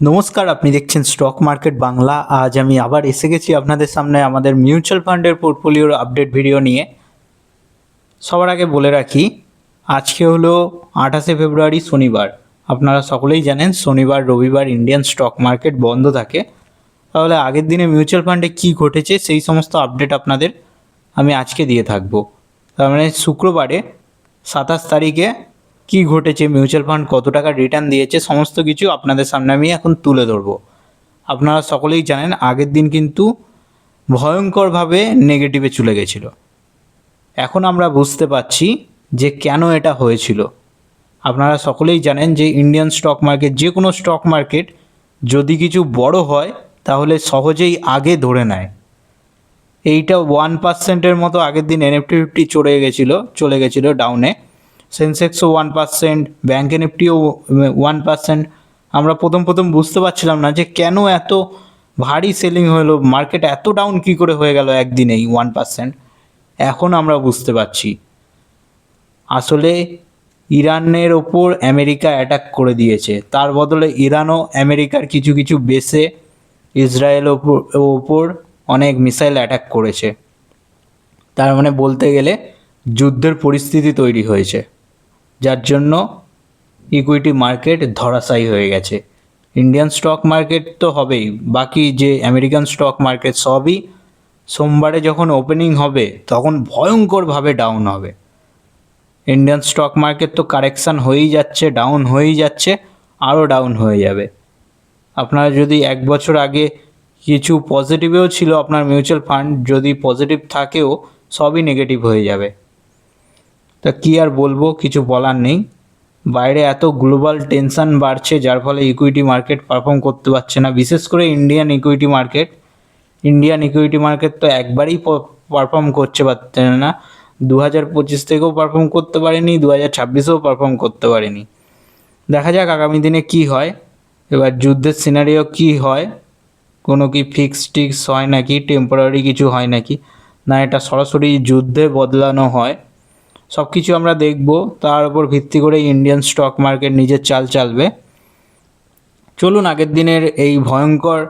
নমস্কার, আপনি দেখছেন স্টক মার্কেট বাংলা। আজ আমি আবার এসে গেছি আপনাদের সামনে আমাদের মিউচুয়াল ফান্ডের পোর্টফোলিওর আপডেট ভিডিও নিয়ে। সবার আগে বলে রাখি, আজকে হলো 28শে ফেব্রুয়ারি, শনিবার। আপনারা সকলেই জানেন শনিবার রবিবার ইন্ডিয়ান স্টক মার্কেট বন্ধ থাকে। তাহলে আগের দিনে মিউচুয়াল ফান্ডে কী ঘটেছে সেই সমস্ত আপডেট আপনাদের আমি আজকে দিয়ে থাকবো। তার মানে শুক্রবারে 27 তারিখে কী ঘটেছে, মিউচুয়াল ফান্ড কত টাকা রিটার্ন দিয়েছে, সমস্ত কিছু আপনাদের সামনে আমি এখন তুলে ধরবো। আপনারা সকলেই জানেন আগের দিন কিন্তু ভয়ঙ্করভাবে নেগেটিভে চলে গেছিল। এখন আমরা বুঝতে পারছি যে কেন এটা হয়েছিল। আপনারা সকলেই জানেন যে ইন্ডিয়ান স্টক মার্কেট, যে কোনো স্টক মার্কেট যদি কিছু বড় হয় তাহলে সহজেই আগে ধরে নেয়। এইটা 1%-এর মতো আগের দিন NFT 50 চলে গেছিলো ডাউনে। সেন্সেক্সও 1%, ব্যাঙ্ক নিফটিও 1%। আমরা প্রথম বুঝতে পারছিলাম না যে কেন এত ভারী সেলিং হলো, মার্কেট এত ডাউন কী করে হয়ে গেল একদিনেই 1%। এখন আমরা বুঝতে পারছি আসলে ইরানের ওপর আমেরিকা অ্যাটাক করে দিয়েছে, তার বদলে ইরানও আমেরিকার কিছু কিছু বেসে ইসরায়েলের ওপর অনেক মিসাইল অ্যাটাক করেছে। তার মানে বলতে গেলে যুদ্ধের পরিস্থিতি তৈরি হয়েছে, যার জন্য ইকুইটি মার্কেট ধরাশায়ী হয়ে গেছে। ইন্ডিয়ান স্টক মার্কেট তো হবেই, বাকি যে আমেরিকান স্টক মার্কেট সবই সোমবারে যখন ওপেনিং হবে তখন ভয়ঙ্করভাবে ডাউন হবে। ইন্ডিয়ান স্টক মার্কেট তো কারেকশান হয়েই যাচ্ছে, ডাউন হয়েই যাচ্ছে, আরও ডাউন হয়ে যাবে। আপনারা যদি এক বছর আগে কিছু পজিটিভেও ছিল, আপনার মিউচুয়াল ফান্ড যদি পজিটিভ থাকেও সবই নেগেটিভ হয়ে যাবে। তা কী আর বলবো, কিছু বলার নেই। বাইরে এত গ্লোবাল টেনশন বাড়ছে, যার ফলে ইকুইটি মার্কেট পারফর্ম করতে পারছে না, বিশেষ করে ইন্ডিয়ান ইকুইটি মার্কেট তো একবারেই পারফর্ম করতে পারছে না। 2025 থেকেও পারফর্ম করতে পারেনি, 2026-এও পারফর্ম করতে পারেনি। দেখা যাক আগামী দিনে কি হয়। এবার যুদ্ধের সিনারিও কি হয়, কোনো কি টিক্স হয় নাকি, টেম্পোরারি কিছু হয় নাকি, না এটা সরাসরি যুদ্ধে বদলানো হয়, সব কিছু আমরা দেখব। তার উপর ভিত্তি করে ইন্ডিয়ান স্টক মার্কেট নিজের চাল চালবে। চলুন আগের দিনের এই ভয়ঙ্কর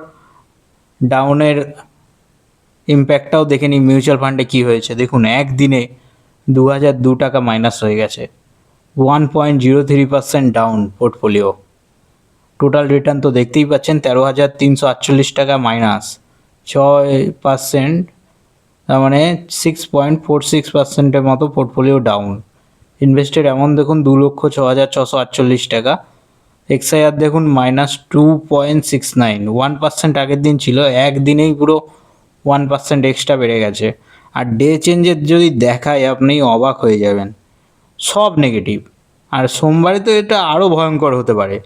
ডাউনের ইম্প্যাক্টটাও দেখে নিই মিউচুয়াল ফান্ডে কী হয়েছে। দেখুন একদিনে 2002 টাকা মাইনাস হয়ে গেছে, 1.03% ডাউন পোর্টফোলিও। টোটাল রিটার্ন তো দেখতেই পাচ্ছেন, 13,348 টাকা মাইনাস, 6%। তার মানে 6.46%-এর মতো পোর্টফোলিও ডাউন। ইনভেস্টেড অ্যামাউন্ট দেখুন 2,06,648 টাকা। XIR দেখুন -2.69, 1% আগের দিন ছিল, একদিনেই পুরো 1% এক্সট্রা বেড়ে গেছে। আর ডে চেঞ্জের যদি দেখায় আপনি অবাক হয়ে যাবেন, সব নেগেটিভ। আর সোমবারে তো এটা আরও ভয়ঙ্কর হতে পারে।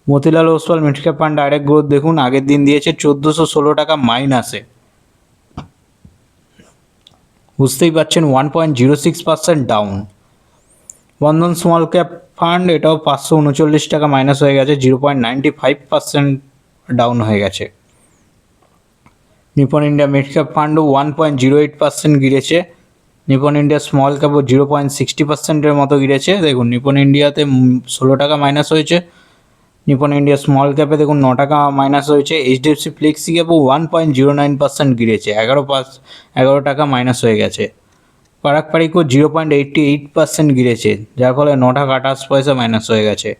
Motilal Oswal mid cap fund direct growth দেখুন আগের দিন দিয়েছে 1,416 টাকা মাইনাসে, বুঝতেই পারছেন 1.06% ডাউন। বন্ধন স্মল ক্যাপ ফান্ড এটাও 539 টাকা মাইনাস হয়ে গেছে, 0.95% ডাউন হয়ে গেছে। নিপন ইন্ডিয়া মিড ক্যাপ ফান্ডও 1.08% গিরেছে। নিপন ইন্ডিয়া স্মল ক্যাপও 0.60%-এর মতো গিরেছে। দেখুন নিপন ইন্ডিয়াতে 16 টাকা মাইনাস হয়েছে, নিপন ইন্ডিয়া স্মল ক্যাপে দেখুন 9 টাকা মাইনাস হয়েছে। এইচডিএফসি ফ্লেক্সি ক্যাপও 1.09% গিরেছে, 11 টাকা মাইনাস হয়ে গেছে। পারাক পারিকও 0.88% গিরেছে, যার ফলে 9 টাকা 28 পয়সা মাইনাস হয়ে গেছে।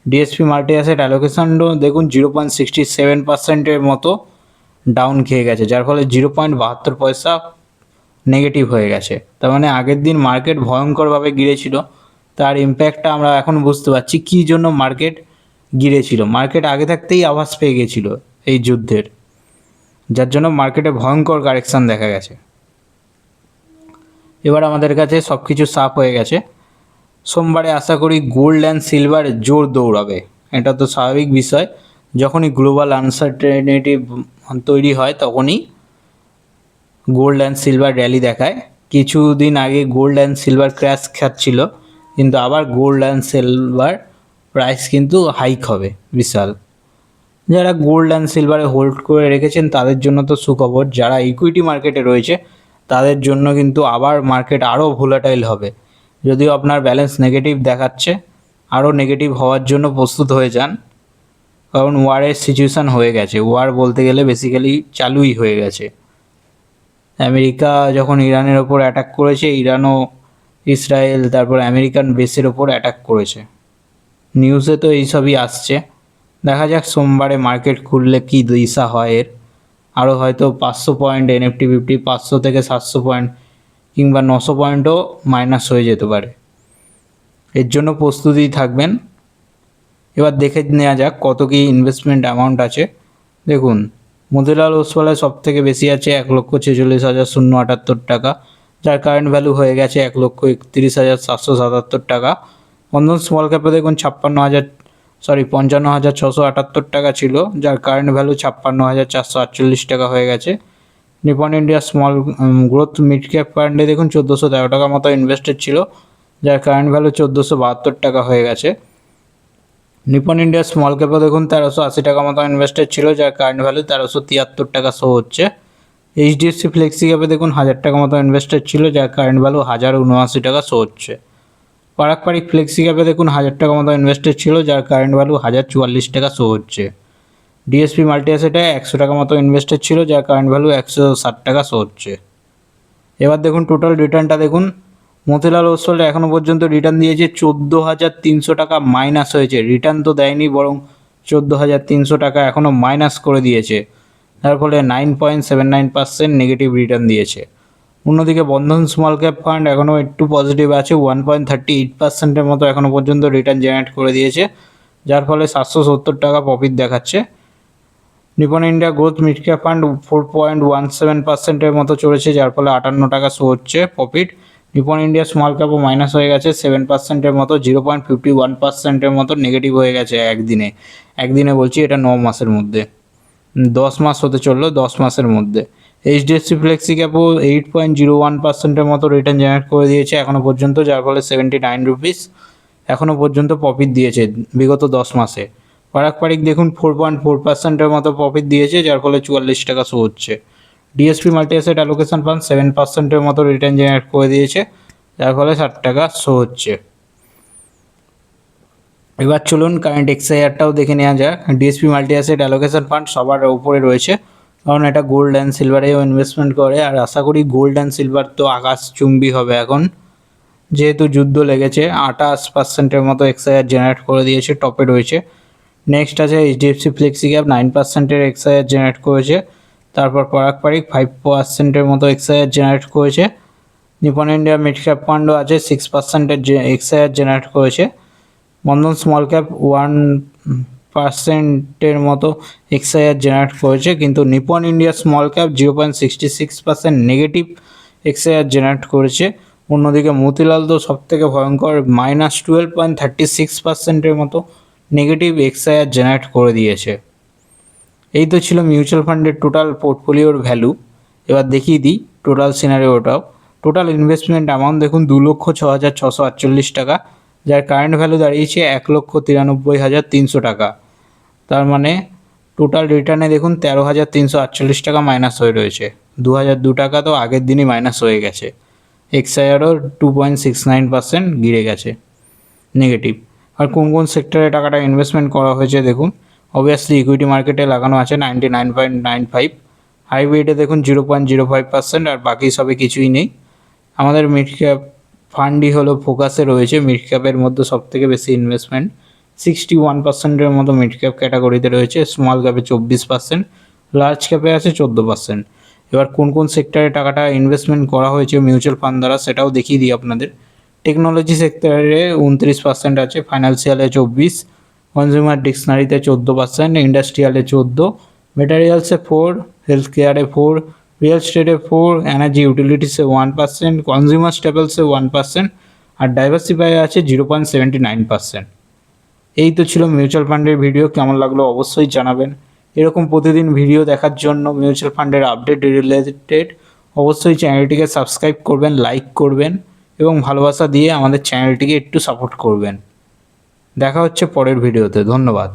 ডিএসপি মাল্টি অ্যাসেট অ্যালোকেশনও দেখুন 0.67%-এর মতো ডাউন খেয়ে গেছে, যার ফলে 0.72 পয়সা নেগেটিভ হয়ে গেছে। তার মানে আগের দিন মার্কেট ভয়ঙ্করভাবে গিরেছিল, তার ইম্প্যাক্টটা আমরা এখন বুঝতে পারছি কী জন্য মার্কেট গিরেছিল। মার্কেট আগে থাকতেই আভাস পেয়ে গেছিল এই যুদ্ধের, যার জন্য মার্কেটে ভয়ঙ্কর কারেকশান দেখা গেছে। এবার আমাদের কাছে সব কিছু সাফ হয়ে গেছে। সোমবারে আশা করি গোল্ড অ্যান্ড সিলভার জোর দৌড়াবে, এটা তো স্বাভাবিক বিষয়। যখনই গ্লোবাল আনসার্টেনিটি তৈরি হয় তখনই গোল্ড অ্যান্ড সিলভার র্যালি দেখায়। কিছুদিন আগে গোল্ড অ্যান্ড সিলভার ক্র্যাশ খাচ্ছিল, কিন্তু আবার গোল্ড অ্যান্ড সিলভার প্রাইস কিন্তু হাইক হবে বিশাল। যারা গোল্ড অ্যান্ড সিলভারে হোল্ড করে রেখেছেন তাদের জন্য তো সুখবর, যারা ইকুইটি মার্কেটে রয়েছে তাদের জন্য কিন্তু আবার মার্কেট আরও ভোলাটাইল হবে। যদিও আপনার ব্যালেন্স নেগেটিভ দেখাচ্ছে, আরও নেগেটিভ হওয়ার জন্য প্রস্তুত হয়ে যান। কারণ ওয়ারের সিচুয়েশান হয়ে গেছে। ওয়ার বলতে গেলে বেসিক্যালি চালুই হয়ে গেছে। আমেরিকা যখন ইরানের ওপর অ্যাটাক করেছে, ইরানও ইসরায়েল তারপর আমেরিকান বেসের ওপর অ্যাটাক করেছে। নিউজে তো এইসবই আসছে। দেখা যাক সোমবারে মার্কেট খুললে কী দিশা হয় এর। আরও হয়তো 500 পয়েন্ট NFT 50 500 থেকে 700 পয়েন্ট কিংবা 900 পয়েন্টও মাইনাস হয়ে যেতে পারে। এর জন্য প্রস্তুতি থাকবেন। এবার দেখে নেওয়া যাক কত কি ইনভেস্টমেন্ট অ্যামাউন্ট আছে। দেখুন, মতিলাল ওসওয়ালায় সব থেকে বেশি আছে 1,46,078 টাকা, যার কারেন্ট ভ্যালু হয়ে গেছে 1,31,777 টাকা। বন্ধন স্মল ক্যাপে দেখুন 55,678 টাকা ছিল, যার কারেন্ট ভ্যালু 56,448 টাকা হয়ে গেছে। Nippon India small growth mid cap ফান্ডে দেখুন 1,413 টাকা মতো ইনভেস্টেড ছিল, যার কারেন্ট ভ্যালু 1,472 টাকা হয়ে গেছে। নিপন ইন্ডিয়া স্মল ক্যাপে দেখুন 1,380 টাকা মতো ইনভেস্টেড ছিল, যার কারেন্ট ভ্যালু 1,373 টাকা শো হচ্ছে। HDFC ফ্লেক্সি ক্যাপে দেখুন 1,000 টাকা মতো ইনভেস্টেড ছিল, যার কারেন্ট ভ্যালু 1,079 টাকা শো হচ্ছে। পারাক ফ্লেক্সি ক্যাপে দেখুন 1,000 টাকা মতো ইনভেস্টেড ছিল, যার কারেন্ট ভ্যালু 1,044 টাকা শো হচ্ছে। DSP মাল্টি অ্যাসেটে 100 টাকা মতো ইনভেস্টেড ছিল, যার কারেন্ট ভ্যালু 160 টাকা শো হচ্ছে। এবার দেখুন টোটাল রিটার্নটা দেখুন, মতিলাল ওসওয়াল এখনও পর্যন্ত রিটার্ন দিয়েছে 14,300 টাকা মাইনাস হয়েছে। রিটার্ন তো দেয়নি, বরং 14,300 টাকা এখনও মাইনাস করে দিয়েছে, যার ফলে 9.79% নেগেটিভ রিটার্ন দিয়েছে। অন্যদিকে বন্ধন স্মল ক্যাপ ফান্ড এখনও একটু পজিটিভ আছে, 1.38%-এর মতো এখনও পর্যন্ত রিটার্ন জেনারেট করে দিয়েছে, যার ফলে 770 টাকা প্রফিট দেখাচ্ছে। Nippon India growth mid cap fund 4.17%-এর মতো চলেছে, যার ফলে 58 টাকা শো হচ্ছে প্রফিট। নিপন ইন্ডিয়া স্মল ক্যাপও মাইনাস হয়ে গেছে 7%-এর মতো, 0.51%-এর মতো নেগেটিভ হয়ে গেছে একদিনে বলছি, এটা 9 মাসের মধ্যে, 10 মাস হতে চললো, 10 মাসের মধ্যে। HDFC ফ্লেক্সি ক্যাপও 8.01%-এর মতো রিটার্ন জেনারেট করে দিয়েছে এখনও পর্যন্ত, যার ফলে 79 রুপিস এখনও পর্যন্ত প্রফিট দিয়েছে বিগত 10 মাসে। পারাক দেখুন 4.4%-এর মতো প্রফিট দিয়েছে, যার ফলে 44 টাকা শো হচ্ছে। DSP multi asset allocation fund 7%-এর মতো রিটার্ন জেনারেট করে দিয়েছে, যার ফলে 60 টাকা শো হচ্ছে। এবার চলুন কারেন্ট XIRটাও দেখে নেওয়া যাক। DSP multi asset allocation fund সবার উপরে রয়েছে, কারণ এটা গোল্ড অ্যান্ড সিলভারেও ইনভেস্টমেন্ট করে, আর আশা করি গোল্ড অ্যান্ড সিলভার তো আকাশচুম্বী হবে এখন, যেহেতু যুদ্ধ লেগেছে। 28%-এর মতো XIR জেনারেট করে দিয়েছে, টপে রয়েছে। নেক্সট আছে HDFC ফ্লেক্সি ক্যাপ 9%-এর XIR জেনারেট করেছে। তারপর পারাক 5%-এর মতো XIR জেনারেট করেছে। নিপন ইন্ডিয়া মিড ক্যাপ ফান্ডও আছে 6%-এর XIR জেনারেট করেছে। বন্ধন স্মল ক্যাপ 1%-এর মতো XIR জেনারেট করেছে, কিন্তু Nipon India small cap 0.66% negative XIR generate করেছে। অন্যদিকে মতিলাল তো সবথেকে ভয়ঙ্কর, -12.36%-এর মতো নেগেটিভ XIR জেনারেট করে দিয়েছে। এই তো ছিল মিউচুয়াল ফান্ডের টোটাল পোর্টফোলিওর ভ্যালু। এবার দেখিয়ে দিই টোটাল সিনারিওটাও। টোটাল ইনভেস্টমেন্ট অ্যামাউন্ট দেখুন 2,06,648 টাকা, যার কারেন্ট ভ্যালু দাঁড়িয়েছে 1,93,300 টাকা। তার মানে টোটাল রিটার্নে দেখুন 13,348 টাকা মাইনাস হয়ে রয়েছে। 2,002 টাকা তো আগের দিনই মাইনাস হয়ে গেছে। XIRও 2.69% গিরে গেছে নেগেটিভ। আর কোন কোন সেক্টরে টাকাটা ইনভেস্টমেন্ট করা হয়েছে দেখুন। অবভিয়াসলি ইকুইটি মার্কেটে লাগানো আছে 99.95, হাইব্রিডে দেখুন 0.05%, আর বাকি সবে কিছুই নেই। আমাদের মিড ক্যাপ ফান্ডই হলো ফোকাসে রয়েছে। মিড ক্যাপের মধ্যে সবথেকে বেশি ইনভেস্টমেন্ট 61%-এর মতো মিড ক্যাপ ক্যাটাগরিতে রয়েছে, স্মল ক্যাপে 24%, লার্জ ক্যাপে আছে 14%। এবার কোন কোন সেক্টরে টাকাটা ইনভেস্টমেন্ট করা হয়েছে মিউচুয়াল ফান্ড দ্বারা সেটাও দেখিয়ে দিই আপনাদের। টেকনোলজি সেক্টরে 29% আছে, ফাইন্যান্সিয়ালে 24%, কনজিউমার ডিকশনারিতে 14%, ইন্ডাস্ট্রিয়ালে 14%, মেটেরিয়ালসে 4%, হেলথ কেয়ারে 4%, রিয়েল স্টেটে 4%, এনার্জি ইউটিলিটিসে 1%, কনজিউমার স্টেপলসে 1%, আর ডাইভার্সিফাই আছে 0.79%। এই তো ছিল মিউচুয়াল ফান্ডের ভিডিও। কেমন লাগলো অবশ্যই জানাবেন। এরকম প্রতিদিন ভিডিও দেখার জন্য মিউচুয়াল ফান্ডের আপডেট রিলেটেড অবশ্যই চ্যানেলটিকে সাবস্ক্রাইব করবেন, লাইক করবেন এবং ভালোবাসা দিয়ে আমাদের চ্যানেলটিকে একটু সাপোর্ট করবেন। দেখা হচ্ছে পরের ভিডিওতে। ধন্যবাদ।